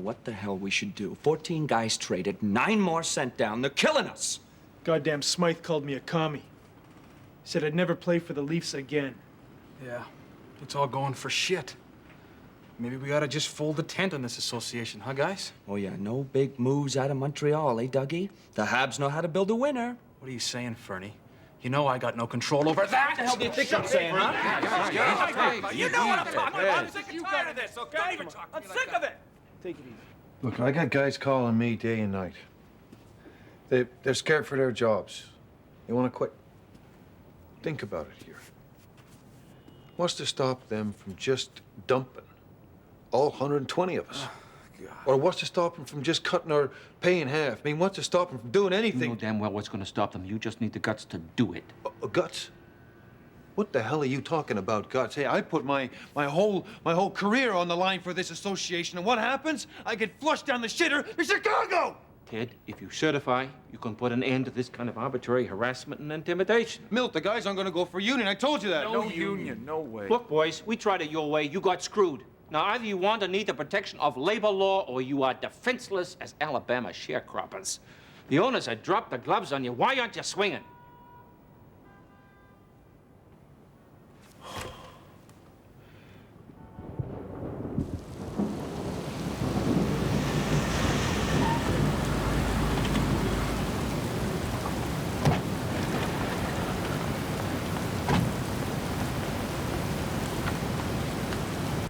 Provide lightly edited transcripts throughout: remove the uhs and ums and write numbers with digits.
what the hell we should do. 14 guys traded, 9 more sent down. They're killing us. Goddamn Smythe called me a commie. Said I'd never play for the Leafs again. Yeah, it's all going for shit. Maybe we ought to just fold the tent on this association, huh, guys? Oh, yeah, no big moves out of Montreal, eh, Dougie? The Habs know how to build a winner. What are you saying, Fernie? You know I got no control over that. What the hell do you think I'm saying, huh? You know what I'm talking about. I'm sick and tired of this, okay? I'm sick of it. Take it easy. Look, I got guys calling me day and night. They're scared for their jobs. They want to quit. Think about it here. What's to stop them from just dumping all 120 of us? Or what's to stop them from just cutting our pay in half? I mean, what's to stop them from doing anything? You know damn well what's going to stop them. You just need the guts to do it. Guts? What the hell are you talking about, guts? Hey, I put my whole career on the line for this association, and what happens? I get flushed down the shitter in Chicago! Ted, if you certify, you can put an end to this kind of arbitrary harassment and intimidation. Milt, the guys aren't going to go for union. I told you that. No union, no way. Look, boys, we tried it your way. You got screwed. Now, either you want or need the protection of labor law, or you are defenseless as Alabama sharecroppers. The owners had dropped the gloves on you. Why aren't you swinging?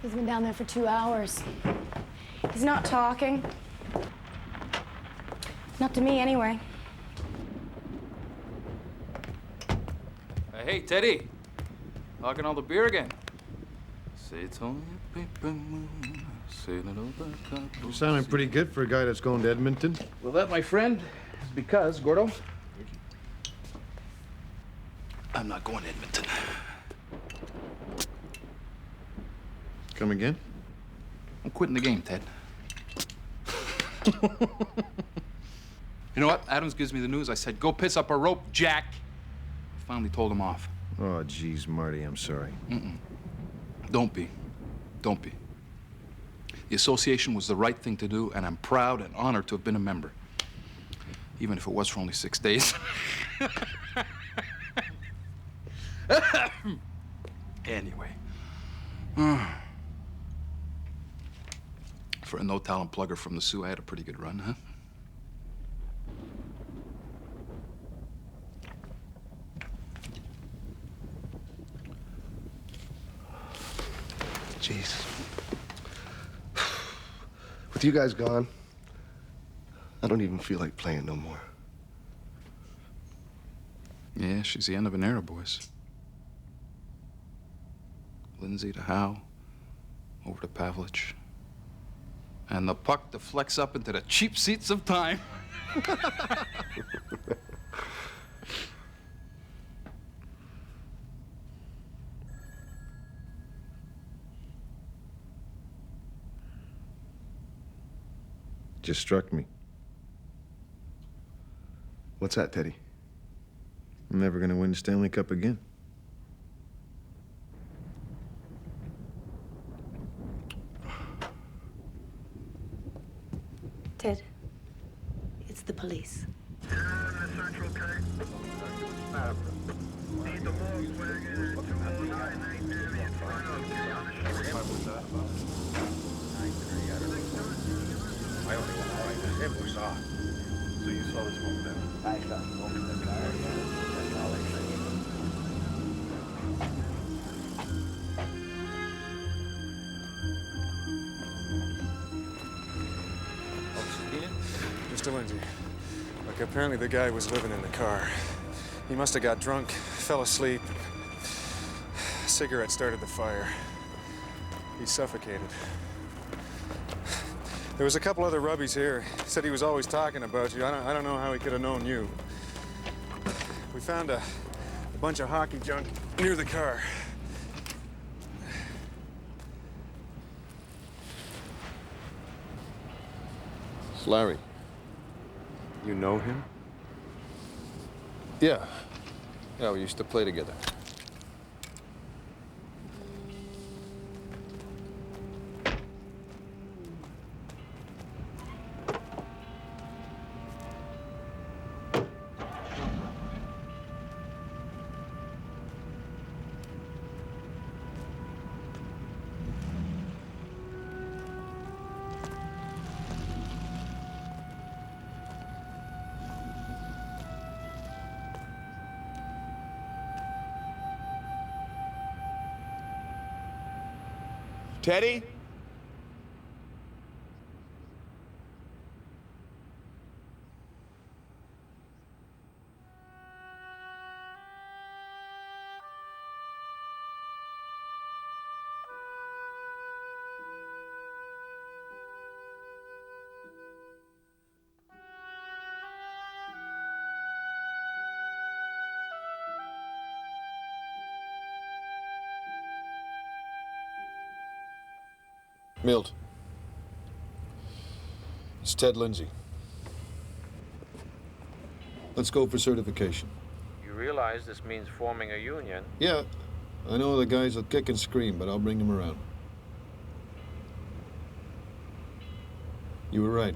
He's been down there for 2 hours. He's not talking. Not to me, anyway. Hey, Teddy. Hogging all the beer again. Say it's only a paper moon. Sailing over the You're sounding pretty good for a guy that's going to Edmonton. Well, that, my friend, is because, Gordo, I'm not going to Edmonton. Come again? I'm quitting the game, Ted. You know what? Adams gives me the news. I said, go piss up a rope, Jack. I finally told him off. Oh, geez, Marty, I'm sorry. Don't be. Don't be. The association was the right thing to do, and I'm proud and honored to have been a member. Even if it was for only 6 days. Anyway. For a no-talent plugger from the Sioux, I had a pretty good run, huh? Jeez. With you guys gone, I don't even feel like playing no more. Yeah, she's the end of an era, boys. Lindsay to Howe, over to Pavlich. And the puck deflects up into the cheap seats of time. Just struck me. What's that, Teddy? I'm never going to win the Stanley Cup again. Ted, it's the police. It was on. So you saw the smoke then? I saw smoke in the car, yeah. That's all I Mr. Lindsay, look, apparently the guy was living in the car. He must have got drunk, fell asleep. A cigarette started the fire. He suffocated. There was a couple other rubbies here. Said he was always talking about you. I don't know how he could have known you. We found a bunch of hockey junk near the car. It's Larry. You know him? Yeah. Yeah, we used to play together. Teddy? Milt. It's Ted Lindsay. Let's go for certification. You realize this means forming a union? Yeah, I know the guys will kick and scream, but I'll bring them around. You were right.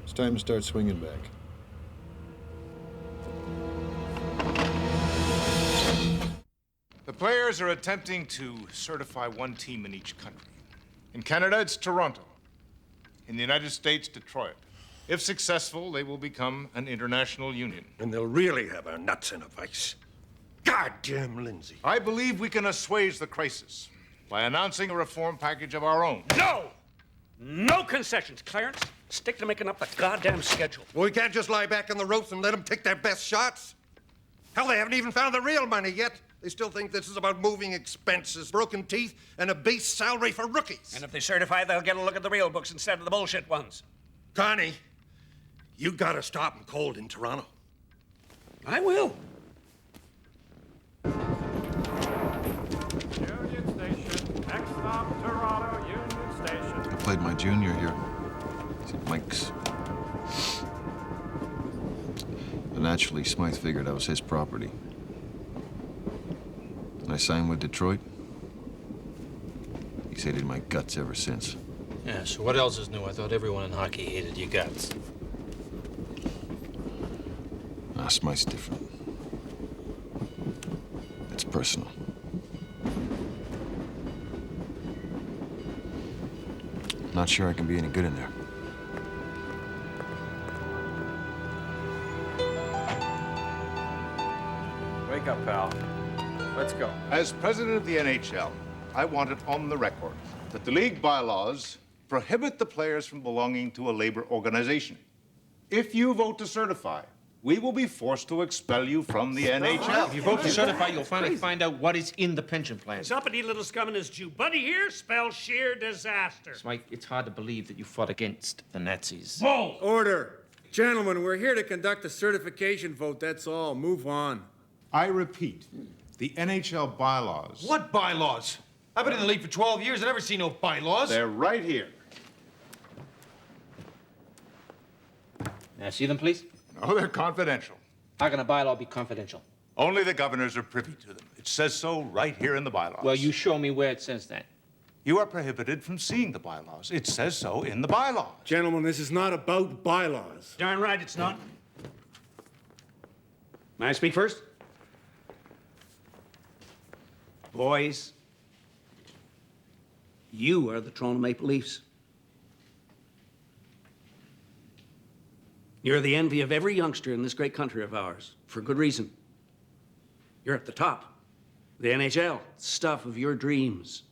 It's time to start swinging back. The players are attempting to certify one team in each country. In Canada, it's Toronto. In the United States, Detroit. If successful, they will become an international union. And they'll really have our nuts in a vice. Goddamn Lindsay. I believe we can assuage the crisis by announcing a reform package of our own. No! No concessions, Clarence. Stick to making up the goddamn schedule. Well, we can't just lie back on the ropes and let them take their best shots. Hell, they haven't even found the real money yet. They still think this is about moving expenses, broken teeth, and a base salary for rookies. And if they certify, they'll get a look at the real books instead of the bullshit ones. Connie, you gotta stop them cold in Toronto. I will. Union Station. Next stop, Toronto, Union Station. I played my junior here. It's at Mike's. And naturally, Smythe figured I was his property. When I signed with Detroit, he's hated my guts ever since. Yeah, so what else is new? I thought everyone in hockey hated your guts. Smythe's different. It's personal. Not sure I can be any good in there. Wake up, pal. Let's go. As president of the NHL, I want it on the record that the league bylaws prohibit the players from belonging to a labor organization. If you vote to certify, we will be forced to expel you from the NHL. If you vote to certify, you'll finally find out what is in the pension plan. It's uppity little scum and his Jew buddy here spells sheer disaster. Mike, it's hard to believe that you fought against the Nazis. Bull! Order. Gentlemen, we're here to conduct a certification vote, that's all. Move on. I repeat, the NHL bylaws. What bylaws? I've been in the league for 12 years. I've never seen no bylaws. They're right here. May I see them, please? No, they're confidential. How can a bylaw be confidential? Only the governors are privy to them. It says so right here in the bylaws. Well, you show me where it says that. You are prohibited from seeing the bylaws. It says so in the bylaws. Gentlemen, this is not about bylaws. Darn right it's not. May I speak first? Boys, you are the Toronto Maple Leafs. You're the envy of every youngster in this great country of ours, for good reason. You're at the top. The NHL, stuff of your dreams.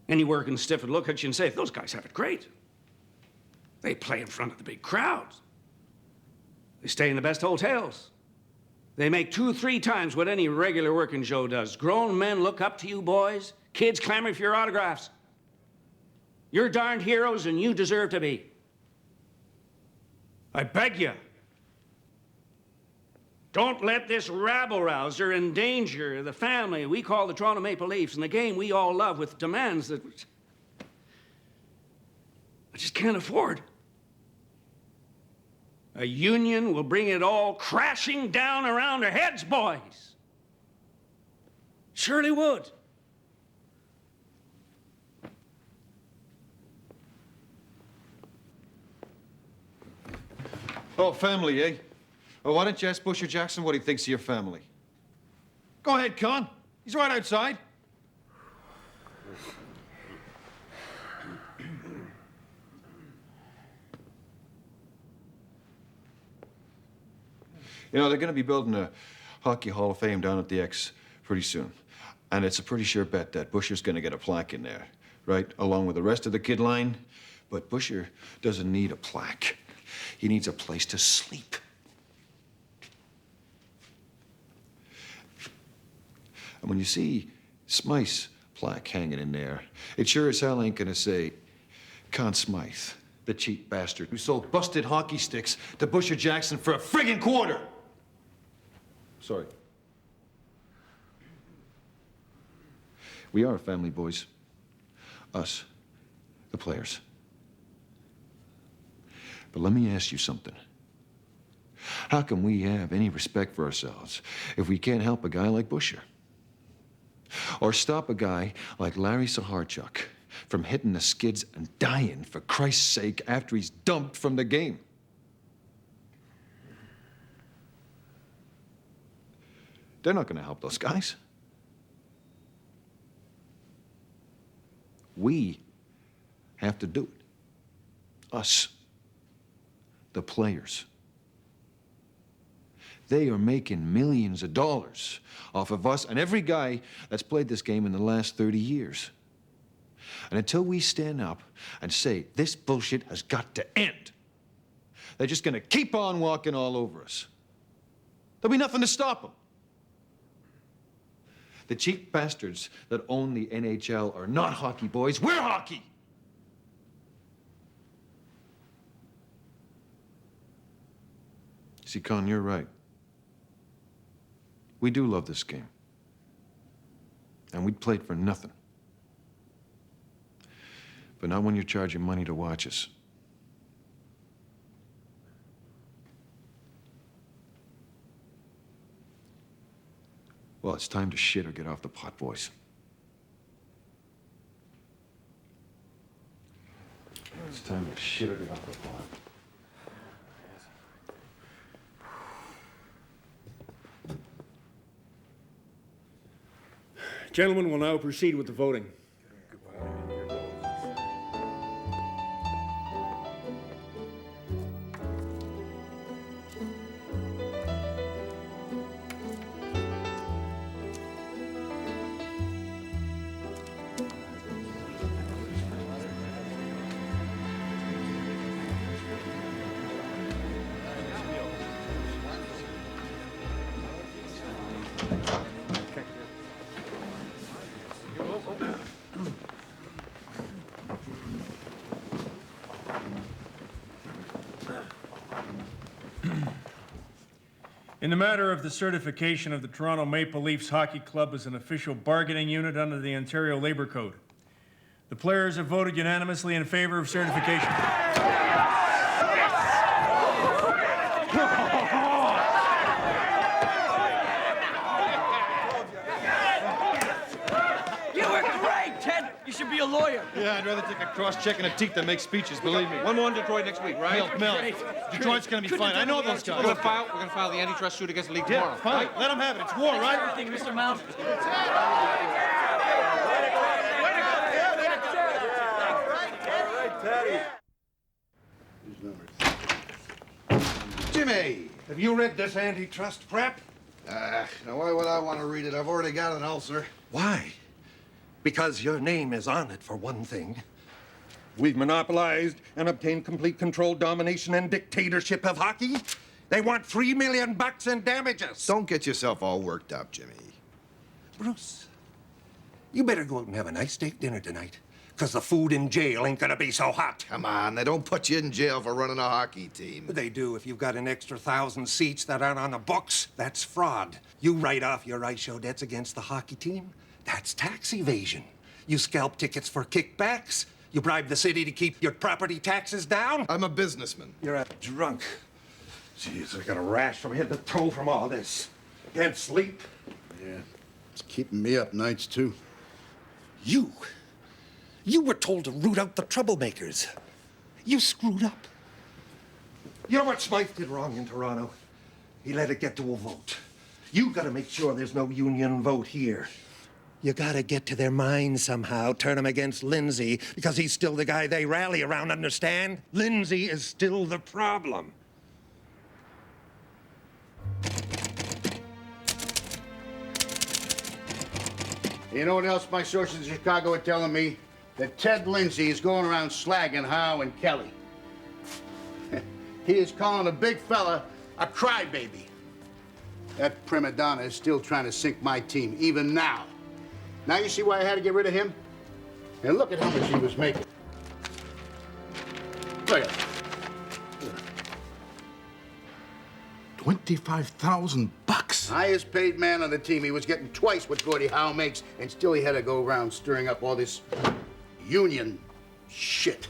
Any working stiff would look at you and say, those guys have it great. They play in front of the big crowds. They stay in the best hotels. They make 2-3 times what any regular working Joe does. Grown men look up to you, boys. Kids clamor for your autographs. You're darned heroes, and you deserve to be. I beg you, don't let this rabble-rouser endanger the family we call the Toronto Maple Leafs and the game we all love with demands that I just can't afford. A union will bring it all crashing down around our heads, boys. Surely would. Oh, family, eh? Well, why don't you ask Busher Jackson what he thinks of your family? Go ahead, Con. He's right outside. You know, they're going to be building a Hockey Hall of Fame down at the X pretty soon. And it's a pretty sure bet that Busher's gonna get a plaque in there, right? Along with the rest of the kid line. But Busher doesn't need a plaque. He needs a place to sleep. And when you see Smythe's plaque hanging in there, it sure as hell ain't gonna say, Conn Smythe, the cheap bastard who sold busted hockey sticks to Busher Jackson for a friggin' quarter. Sorry. We are a family, boys. Us, the players. But let me ask you something. How can we have any respect for ourselves if we can't help a guy like Busher? Or stop a guy like Larry Saharchuk from hitting the skids and dying, for Christ's sake, after he's dumped from the game? They're not going to help those guys. We have to do it. Us. The players. They are making millions of dollars off of us and every guy that's played this game in the last 30 years. And until we stand up and say, this bullshit has got to end, they're just gonna keep on walking all over us. There'll be nothing to stop them. The cheap bastards that own the NHL are not hockey, boys. We're hockey! See, Con, you're right. We do love this game. And we'd play it for nothing. But not when you're charging money to watch us. Well, it's time to shit or get off the pot, boys. It's time to shit or get off the pot. Gentlemen, will now proceed with the voting. In the matter of the certification of the Toronto Maple Leafs Hockey Club as an official bargaining unit under the Ontario Labour Code, the players have voted unanimously in favor of certification. You were great, Ted! You should be a lawyer. Yeah, I'd rather take a cross-check and a teeth than make speeches, believe me. One more in Detroit next week, right? Mel, Detroit's gonna be fine. I know those guys. We're gonna file the antitrust suit against the league tomorrow. Fine. Let them have it. It's war, right? Everything, Mr. Mount. Jimmy, have you read this antitrust crap? Now why would I want to read it? I've already got an ulcer. Why? Because your name is on it, for one thing. We've monopolized and obtained complete control, domination, and dictatorship of hockey. They want $3 million in damages. Don't get yourself all worked up, Jimmy. Bruce, you better go out and have a nice steak dinner tonight, because the food in jail ain't gonna be so hot. Come on, they don't put you in jail for running a hockey team. They do if you've got an extra 1,000 seats that aren't on the books. That's fraud. You write off your ISHO debts against the hockey team. That's tax evasion. You scalp tickets for kickbacks. You bribe the city to keep your property taxes down. I'm a businessman. You're a drunk. Jeez, I got a rash from head to toe from all this. Can't sleep. Yeah, it's keeping me up nights, too. You were told to root out the troublemakers. You screwed up. You know what Smythe did wrong in Toronto? He let it get to a vote. You gotta make sure there's no union vote here. You gotta get to their minds somehow, turn them against Lindsay, because he's still the guy they rally around, understand? Lindsay is still the problem. You know what else my sources in Chicago are telling me? That Ted Lindsay is going around slagging Howe and Kelly. He is calling a big fella a crybaby. That prima donna is still trying to sink my team, even now. Now you see why I had to get rid of him? And look at how much he was making. Look at it. 25,000 bucks. Highest paid man on the team. He was getting twice what Gordie Howe makes, and still he had to go around stirring up all this union shit.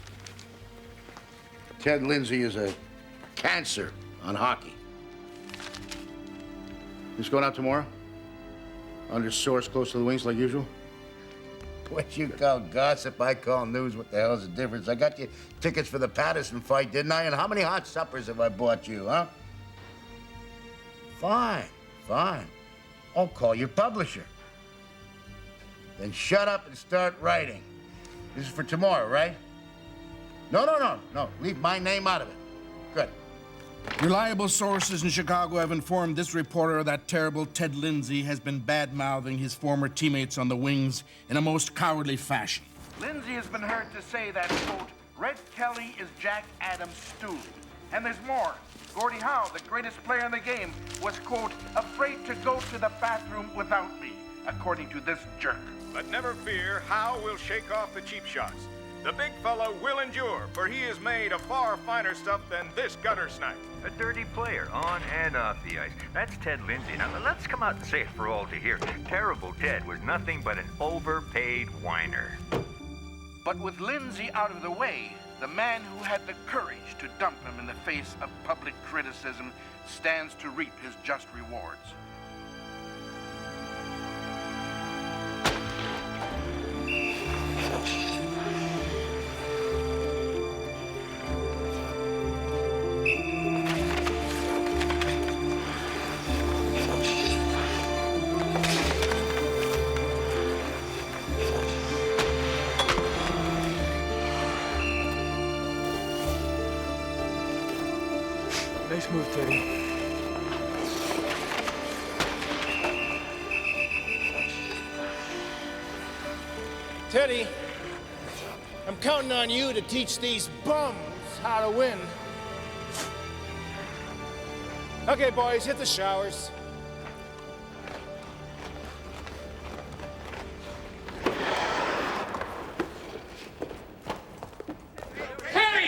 Ted Lindsay is a cancer on hockey. He's going out tomorrow? Under source close to the wings like usual? What you call gossip, I call news. What the hell's the difference? I got you tickets for the Patterson fight, didn't I? And how many hot suppers have I bought you, huh? Fine, fine. I'll call your publisher. Then shut up and start writing. This is for tomorrow, right? No. Leave my name out of it. Good. Reliable sources in Chicago have informed this reporter that terrible Ted Lindsay has been bad-mouthing his former teammates on the wings in a most cowardly fashion. Lindsay has been heard to say that, quote, Red Kelly is Jack Adams' stool. And there's more. Gordie Howe, the greatest player in the game, was, quote, afraid to go to the bathroom without me, according to this jerk. But never fear, Howe will shake off the cheap shots. The big fellow will endure, for he is made of far finer stuff than this gutter snipe. A dirty player, on and off the ice. That's Ted Lindsay. Now, let's come out and say it for all to hear. Terrible Ted was nothing but an overpaid whiner. But with Lindsay out of the way, the man who had the courage to dump him in the face of public criticism stands to reap his just rewards. Nice move, Teddy. Teddy, I'm counting on you to teach these bums how to win. Okay, boys, hit the showers.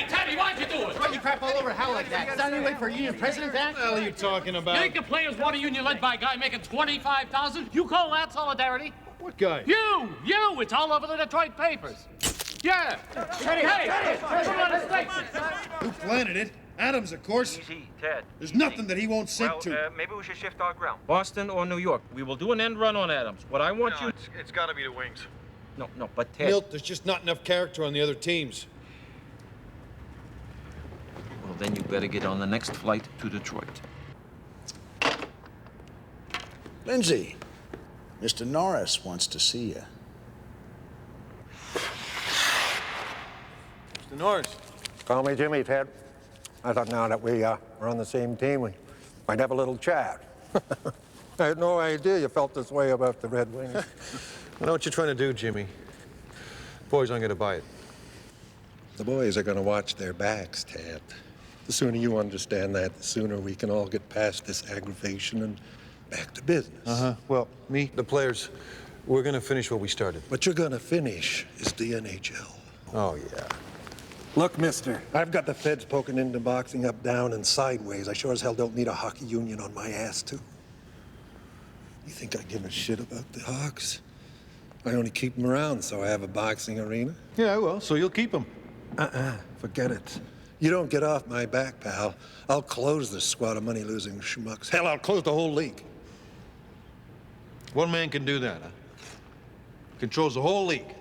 Teddy, why'd you do it? Why'd you crap all over Hal like that? Is that any way for a union president to act? What the hell are you talking about? Make the players want a union led by a guy making $25,000? You call that solidarity? What guy? You! It's all over the Detroit papers. Yeah. Hey, put on his face. Who planted it? Adams, of course. Easy, Ted. There's nothing that he won't sink Well, to. maybe we should shift our ground. Boston or New York. We will do an end run on Adams. What I want you... It's got to be the wings. No, but Ted... Milt, there's just not enough character on the other teams. Well, then you better get on the next flight to Detroit. Lindsay, Mr. Norris wants to see you. Mr. Norris. Call me Jimmy, Ted. I thought now that we are on the same team, we might have a little chat. I had no idea you felt this way about the Red Wings. I know what you're trying to do, Jimmy. Boys aren't going to buy it. The boys are going to watch their backs, Ted. The sooner you understand that, the sooner we can all get past this aggravation and back to business. Well, me, the players, we're going to finish what we started. What you're going to finish is the NHL. Oh, yeah. Look, mister, I've got the feds poking into boxing up, down, and sideways. I sure as hell don't need a hockey union on my ass, too. You think I give a shit about the Hawks? I only keep them around so I have a boxing arena. Yeah, well, so you'll keep them. Forget it. You don't get off my back, pal. I'll close this squad of money-losing schmucks. Hell, I'll close the whole league. One man can do that, huh? Controls the whole league.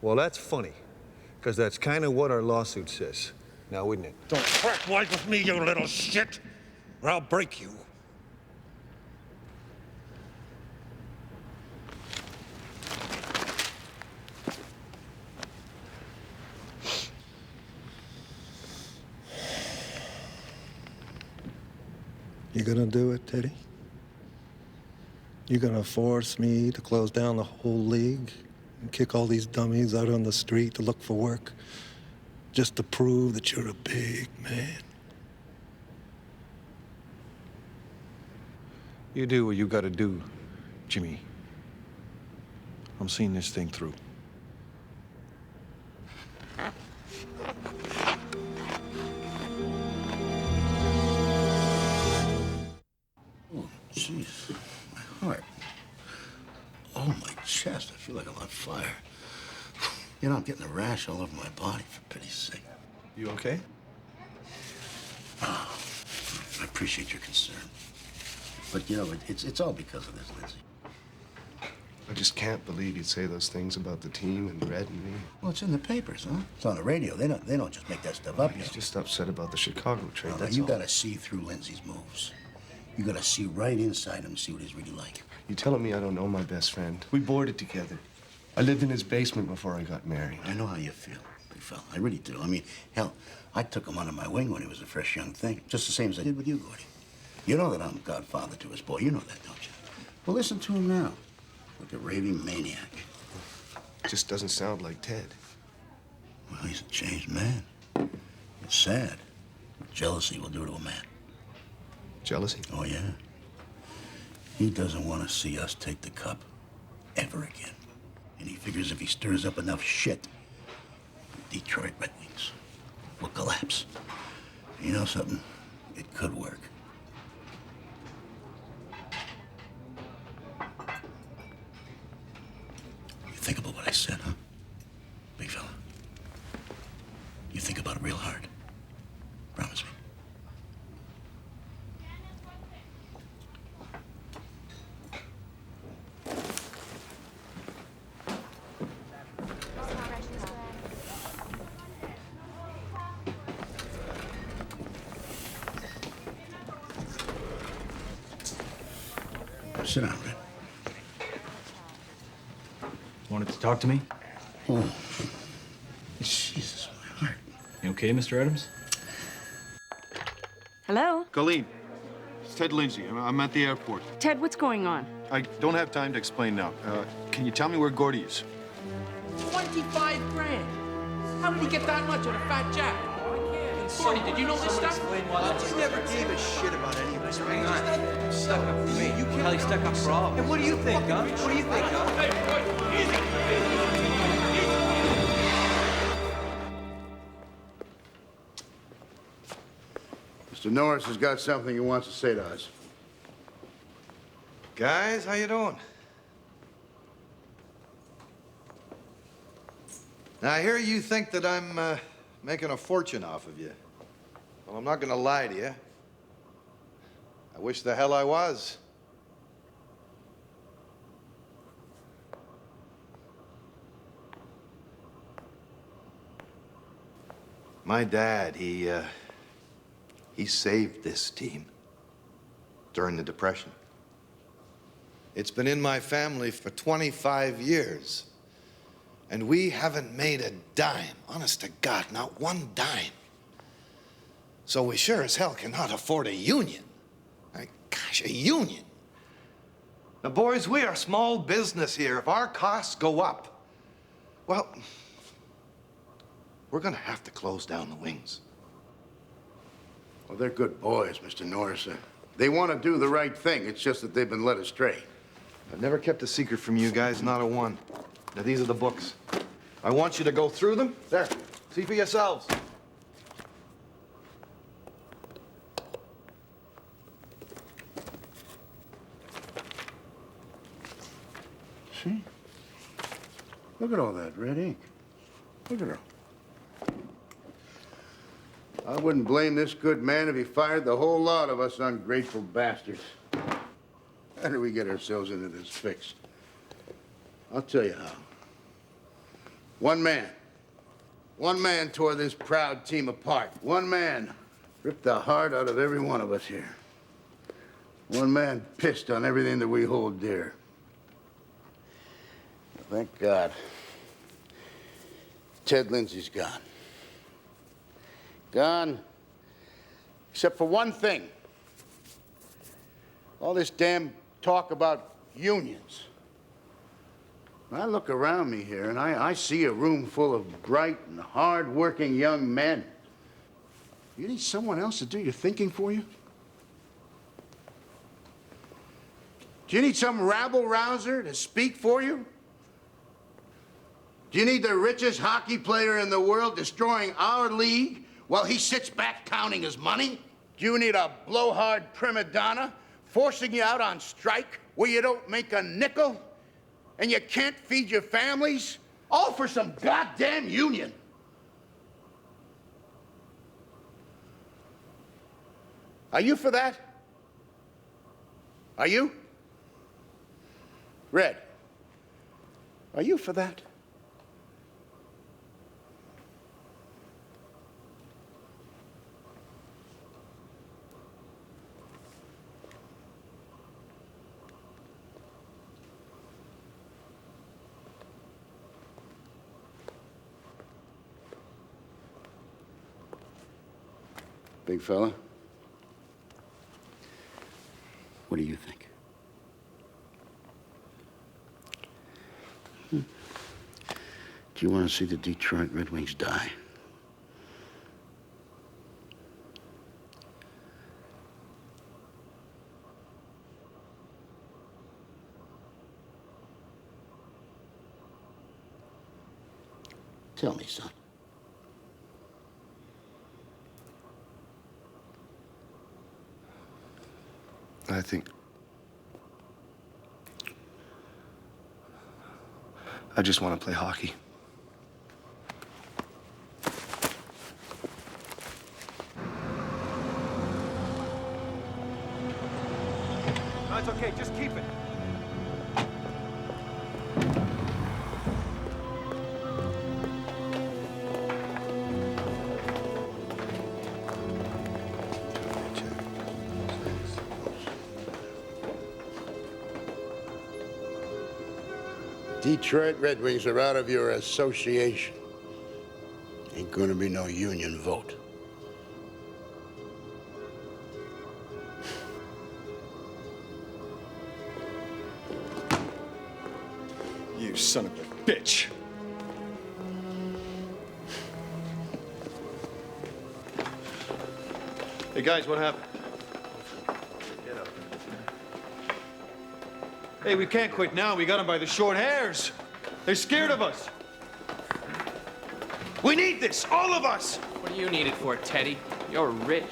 Well, that's funny, because that's kind of what our lawsuit says. Now, wouldn't it? Don't crack wise with me, you little shit, or I'll break you. You gonna do it, Teddy? You gonna force me to close down the whole league and kick all these dummies out on the street to look for work just to prove that you're a big man? You do what you gotta do, Jimmy. I'm seeing this thing through. Oh, jeez. My heart. Oh, my chest. I feel like I'm on fire. You know, I'm getting a rash all over my body, for pity's sake. You okay? Oh, I appreciate your concern. But, you know, it's all because of this, Lindsay. I just can't believe you'd say those things about the team and Red and me. Well, it's in the papers, huh? It's on the radio. They don't just make that stuff up. He's just upset about the Chicago trade, No, that's you all. gotta see through Lindsay's moves. You gotta see right inside him and see what he's really like. You telling me I don't know my best friend? We boarded together. I lived in his basement before I got married. I know how you feel, big fella. I really do. I mean, hell, I took him under my wing when he was a fresh young thing, just the same as I did with you, Gordy. You know that I'm godfather to his boy. You know that, don't you? Well, listen to him now. Like a raving maniac. Just doesn't sound like Ted. Well, he's a changed man. It's sad what jealousy will do to a man. Jealousy? Oh, yeah. He doesn't want to see us take the cup ever again. And he figures if he stirs up enough shit, Detroit Red Wings will collapse. You know something? It could work. You think about what I said, huh? Big fella. You think about it real hard. Promise me. Sit down, Red. Wanted to talk to me? Oh, Jesus, my heart. You okay, Mr. Adams? Hello? Colleen, it's Ted Lindsay. I'm at the airport. Ted, what's going on? I don't have time to explain now. Can you tell me where Gordy is? 25 grand. How did he get that much on a fat jack? Gordy, did you know this stuff? He never gave a shit about any of this. Stuck up for me. Hell, he stuck up for all. And what do you think, huh? What do you think, huh? Mr. Norris has got something he wants to say to us. Guys, how you doing? Now, I hear you think that I'm making a fortune off of you. Well, I'm not gonna lie to you. I wish the hell I was. My dad, he saved this team during the Depression. It's been in my family for 25 years. And we haven't made a dime. Honest to God, not one dime. So we sure as hell cannot afford a union. Gosh, a union. Now, boys, we are small business here. If our costs go up, well, we're gonna have to close down the wings. Well, they're good boys, Mr. Norris. They want to do the right thing. It's just that they've been led astray. I've never kept a secret from you guys, not a one. Now, these are the books. I want you to go through them. There, see for yourselves. See? Look at all that red ink. Look at her. I wouldn't blame this good man if he fired the whole lot of us ungrateful bastards. How did we get ourselves into this fix? I'll tell you how. One man tore this proud team apart. One man ripped the heart out of every one of us here. One man pissed on everything that we hold dear. Thank God. Ted Lindsay's gone. Gone, except for one thing. All this damn talk about Unions. I look around me here and I see a room full of bright and hard-working young men. You need someone else to do your thinking for you? Do you need some rabble-rouser to speak for you? Do you need the richest hockey player in the world destroying our league while he sits back counting his money? Do you need a blowhard prima donna forcing you out on strike where you don't make a nickel and you can't feed your families? All for some goddamn union. Are you for that? Are you? Red, are you for that? Big fella, what do you think? Do you want to see the Detroit Red Wings die? Tell me, son. I think I just want to play hockey. No, it's okay. Just keep it. Detroit Red Wings are out of your association. Ain't gonna be no union vote. You son of a bitch. Hey, guys, what happened? Hey, we can't quit now. We got them by the short hairs. They're scared of us. We need this, all of us. What do you need it for, Teddy? You're rich.